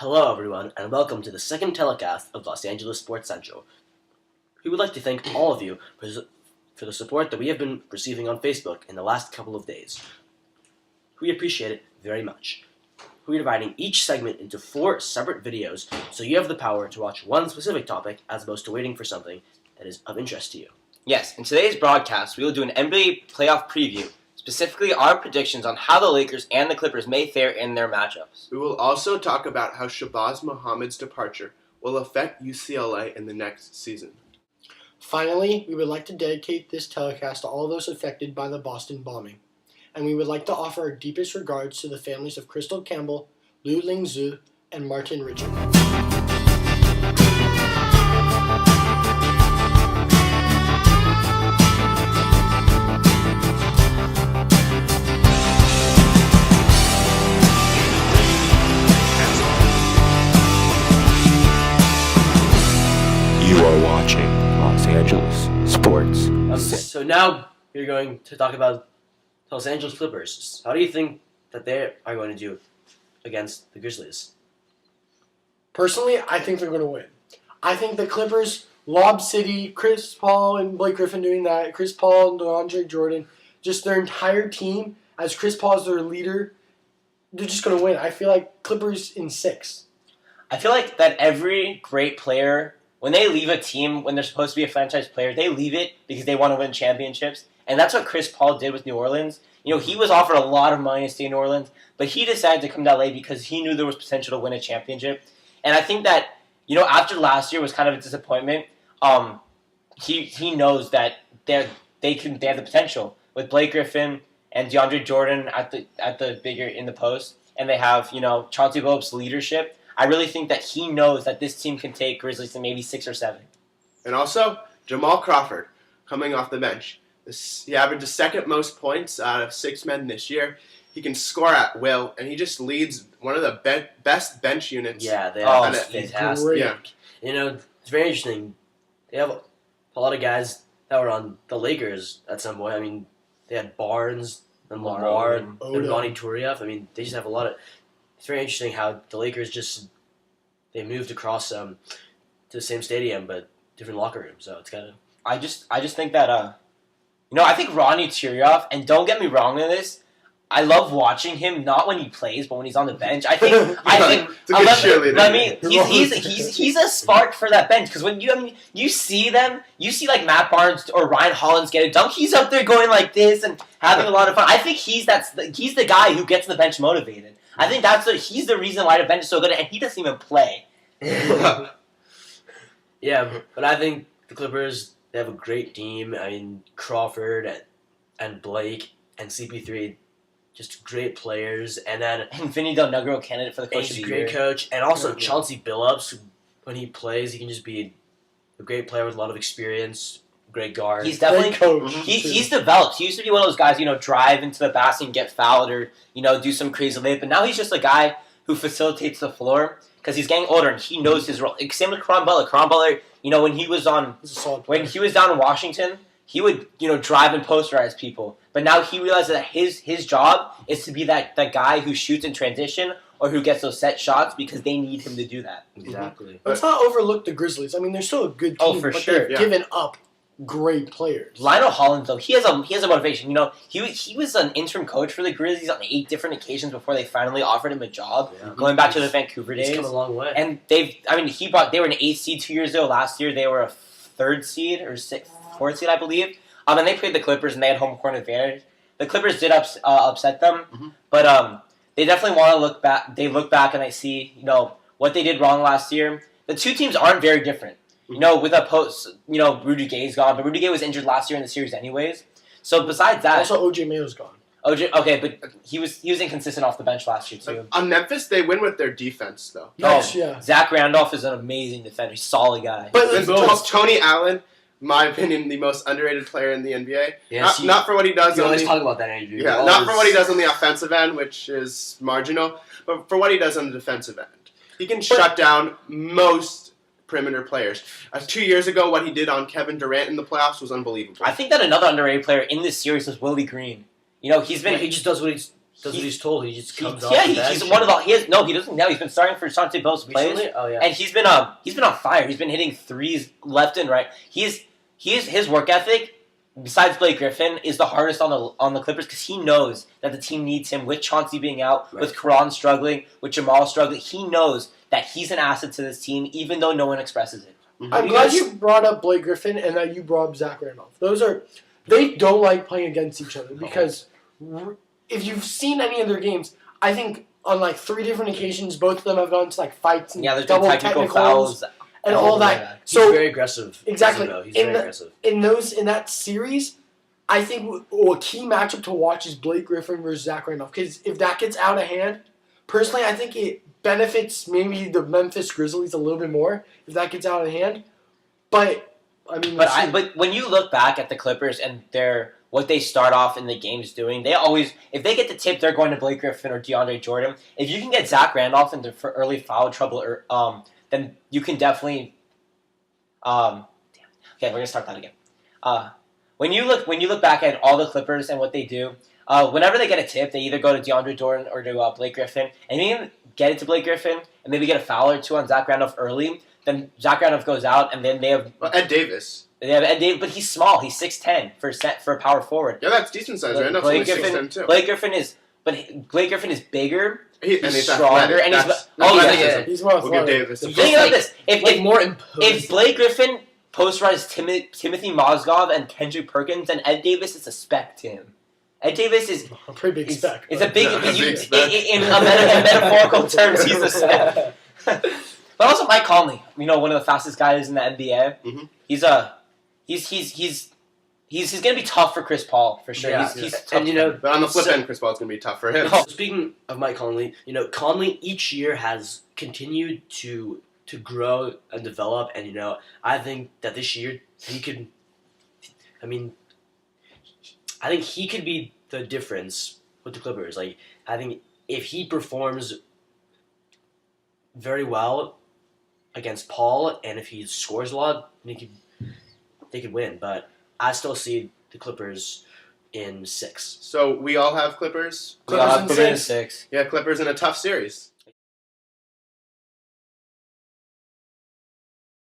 Hello, everyone, and welcome to the second telecast of Los Angeles Sports Central. We would like to thank all of you for the support that we have been receiving on Facebook in the last couple of days. We appreciate it very much. We are dividing each segment into 4 separate videos, so you have the power to watch one specific topic as opposed to waiting for something that is of interest to you. Yes, in today's broadcast, we will do an NBA playoff preview, specifically our predictions on how the Lakers and the Clippers may fare in their matchups. We will also talk about how Shabazz Muhammad's departure will affect UCLA in the next season. Finally, we would like to dedicate this telecast to all those affected by the Boston bombing. And we would like to offer our deepest regards to the families of Crystal Campbell, Lu Ling Zhu, and Martin Richard. You are watching Los Angeles Sports. So now we're going to talk about the Los Angeles Clippers. How do you think that they are going to do against the Grizzlies? Personally, I think they're going to win. I think the Clippers, Lob City, Chris Paul and Blake Griffin doing that, Chris Paul and DeAndre Jordan, just their entire team, as Chris Paul is their leader, they're just going to win. I feel like Clippers in 6. I feel like that every great player, when they leave a team, when they're supposed to be a franchise player, they leave it because they want to win championships. And that's what Chris Paul did with New Orleans. You know, he was offered a lot of money to stay in New Orleans, but he decided to come to LA because he knew there was potential to win a championship. And I think that, you know, after last year was kind of a disappointment, he knows that they have the potential with Blake Griffin and DeAndre Jordan at the bigger in the post, and they have, you know, Chauncey Billups' leadership. I really think that he knows that this team can take Grizzlies to maybe 6 or 7. And also, Jamal Crawford coming off the bench. He averaged the second most points out of 6 men this year. He can score at will, and he just leads one of the best bench units. Yeah, they are Great. fantastic. Yeah. You know, it's very interesting. They have a lot of guys that were on the Lakers at some point. I mean, they had Barnes and Lamar and Ronnie Turieff. I mean, they just have a lot of... It's very interesting how the Lakers they moved across to the same stadium, but different locker rooms. So it's kind of... I just think that, I think Ronnie Turieff, and don't get me wrong in this, I love watching him, not when he plays, but when he's on the bench. I think It's a good cheerleader. I mean, he's a spark for that bench, because when you see them, you see like Matt Barnes or Ryan Hollins get a dunk, he's up there going like this and having a lot of fun. I think he's the guy who gets the bench motivated. I think he's the reason why the bench is so good, and he doesn't even play. Yeah, but I think the Clippers, they have a great team. I mean, Crawford and Blake and CP3, just great players. And then And Vinny Del Negro, candidate for the coach of he's the a great year. coach. And also Yeah. Chauncey Billups, who, when he plays, he can just be a great player with a lot of experience, great guard. He's definitely Great coach. He's developed. He used to be one of those guys, drive into the basket and get fouled or, do some crazy layup. But now he's just a guy who facilitates the floor because he's getting older and he knows his role. Same with Caron Butler. Caron Butler, when he was He's a solid player. when he was down in Washington, he would, drive and posterize people. But now he realizes that his job is to be that guy who shoots in transition or who gets those set shots because they need him to do that. Exactly. Let's not overlook the Grizzlies. I mean, they're still a good team, Oh, for but sure, they've yeah. given up great players. Lionel Hollins, though, he has a motivation. He was an interim coach for the Grizzlies on 8 different occasions before they finally offered him a job. Yeah. Going back to the Vancouver He's days, come a long way. and they were an 8th seed 2 years ago. Last year they were a 3rd seed or 4th seed, I believe. And they played the Clippers and they had home court advantage. The Clippers did upset them, but they definitely want to look back. They look back and they see what they did wrong last year. The two teams aren't very different. With a post, Rudy Gay's gone, but Rudy Gay was injured last year in the series anyways. So besides that, Also, OJ Mayo's gone. OJ, okay, but he was inconsistent off the bench last year too. On Memphis, they win with their defense, though. Yes, yeah. Zach Randolph is an amazing defender. He's a solid guy. But And Tony Allen, in my opinion, the most underrated player in the NBA. Yes, not for what he does You on always the talk about that, Andrew. Yeah, not for what he does on the offensive end, which is marginal, but for what he does on the defensive end. He can shut down most perimeter players. 2 years ago, what he did on Kevin Durant in the playoffs was unbelievable. I think that another underrated player in this series was Willie Green. He He just does what Does what he's told. He just comes off Yeah, the bench. he's one of the. He doesn't now. He's been starting for Shante Bill's plays, Recently? Oh, yeah. and he's been on fire. He's been hitting threes left and right. His work ethic, besides Blake Griffin, is the hardest on the Clippers because he knows that the team needs him with Chauncey being out, with Karan struggling, with Jamal struggling. He knows that he's an asset to this team, even though no one expresses it. I'm glad you brought up Blake Griffin and that you brought up Zach Randolph. They don't like playing against each other because if you've seen any of their games, I think on like 3 different occasions, both of them have gone to like fights and There's double been technical technicals fouls and all that. He's So very aggressive. exactly He's very aggressive. in that series, I think a key matchup to watch is Blake Griffin versus Zach Randolph because if that gets out of hand, personally, I think it benefits maybe the Memphis Grizzlies a little bit more if that gets out of hand. But I mean, But when you look back at the Clippers and what they start off in the games doing, they always, if they get the tip, they're going to Blake Griffin or DeAndre Jordan. If you can get Zach Randolph into early foul trouble, then you can definitely. Okay, we're gonna start that again. When you look back at all the Clippers and what they do, whenever they get a tip, they either go to DeAndre Jordan or to Blake Griffin, and you can get it to Blake Griffin and maybe get a foul or 2 on Zach Randolph early. Then Zach Randolph goes out, and then they have Ed Davis. They have Ed Davis, but he's small. He's 6'10" for a power forward. Yeah, that's decent size. Randolph's only 6'10" too. Blake Griffin is bigger. He's stronger, and he's more We'll give athletic. Davis. Think about this: more imposed. if Blake Griffin posterized Timothy Mozgov and Kendrick Perkins, then Ed Davis is a spec to him. Ed Davis is a pretty big spec. It's a big, big spec. in metaphorical terms. He's a spec. But also Mike Conley, one of the fastest guys in the NBA. Mhm. He's gonna be tough for Chris Paul for sure. Yeah, He's tough. But on the flip end, Chris Paul's gonna be tough for him. Speaking of Mike Conley, Conley each year has continued to grow and develop, and I think that this year he could. I think he could be the difference with the Clippers. Like, I think if he performs very well against Paul, and if he scores a lot, they could win. But I still see the Clippers in 6. So we all have Clippers. Clippers in 6. 6. Yeah, Clippers in a tough series.